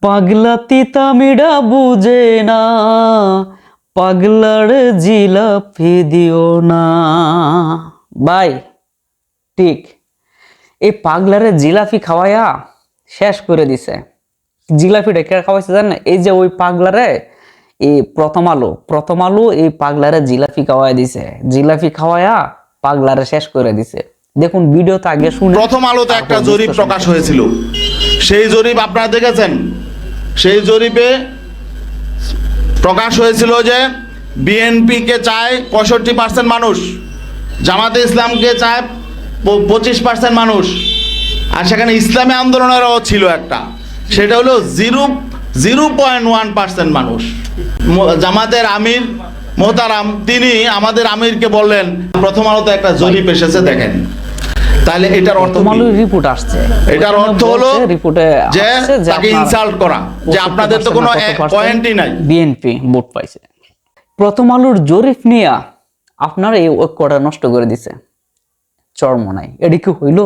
পাগলা তিতামিরা বুঝে না, পাগলার জিলাপি দিও না। ভাই ঠিক, এই পাগলারে জিলাপি খাওয়াইয়া শেষ করে দিছে। জিলাপিটা কে খাওয়াইছে জানেন? এই যে ওই পাগলারে, এই প্রথম আলো এই পাগলারে জিলাপি খাওয়াই দিছে। জিলাপি খাওয়াইয়া পাগলারে শেষ করে দিছে। দেখুন ভিডিওতে আগে শুনে। প্রথম আলোতে একটা জরিপ প্রকাশ হয়েছিল, সেই জরিপ আপনারা দেখেছেন। সেই জরিপে প্রকাশ হয়েছিল যে বিএনপিকে চায় 65% মানুষ, জামাতে ইসলামকে চায় 25% মানুষ, আর সেখানে ইসলামী আন্দোলনেরও ছিল একটা, সেটা হলো 0.1% মানুষ। জামাতের আমির মোহতারাম তিনি আমাদের আমিরকে বললেন, প্রথম আলোতে একটা জরিপ এসেছে দেখেন। তাহলে এটার অর্থ রিপোর্ট আসছে, এটার অর্থ হলো রিপোর্টে যে তাকে ইনসাল্ট করা, যে আপনাদের তো কোনো পয়েন্টই নাই। বিএনপি ভোট পাইছে। প্রথম আলোর জরিপ নিয়ে আপনার এই ঐক্যটা নষ্ট করে দিছে। চর্ম নাই, এটি কি হইল?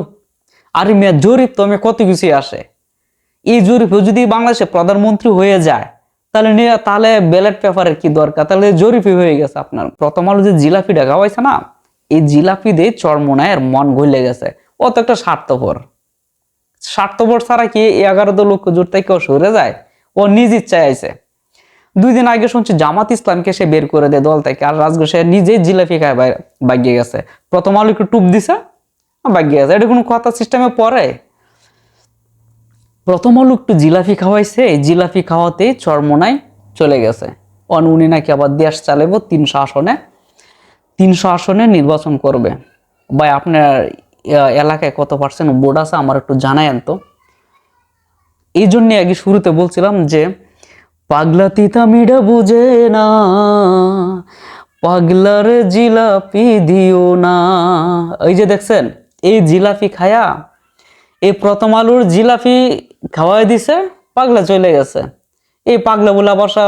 আরে মিয়া, জরিপ তো আমি কত কিছু আসে। এই জরিপে যদি বাংলাদেশে প্রধানমন্ত্রী হয়ে যায় তাহলে ব্যালট পেপারের কি দরকার? তাহলে জরিপি হয়ে গেছে আপনার। প্রথম আলো যে জিলাপিটা খাওয়াইছে না, এই জিলাপি দিয়ে চরমনায়ের মন গলে গেছে। ও তো একটা স্বার্থপর ছাড়া কি 11 লক্ষ জোট থেকে কেউ সরে যায়? ও নিজ ইচ্ছায় আইছে। 2 দিন আগে শুনছি জামাত ইসলামকে সে বের করে দেয় দল থেকে, আর রাজগো সে নিজেই জিলাপি খায় বাগিয়ে গেছে। প্রথম আলো একটু টুপ দিছে, বাগিয়ে গেছে। এটা কোনো কথা সিস্টেমে পড়ে? প্রথম আলো একটু জিলাপি খাওয়াইছে, এই জিলাপি খাওয়াতেই চরমনায় চলে গেছে। উনি নাকি আবার দেশ চালাবো 300 আসনে নির্বাচন করবে। ভাই আপনার এলাকায় কত পার্সেন্ট ভোট আছে আমার একটু জানায়েন তো। এই জন্য আগে শুরুতে বলছিলাম যে পাগলা তিতামিরা বুঝে না, পাগলার জিলাপি দিও না। এই যে দেখছেন, এই জিলাপি খায়া, এই প্রথম আলোর জিলাপি খাওয়াই দিছে, পাগলা চলে গেছে। এই পাগলা বলে বসা,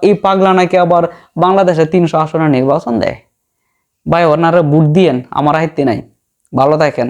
এই পাগলা নাকি আবার বাংলাদেশে 300 আসনে নির্বাচন দেয়। ভাই ওনারা ভোট দিয়েন, আমার হাইতে নাই। ভালো থাকেন।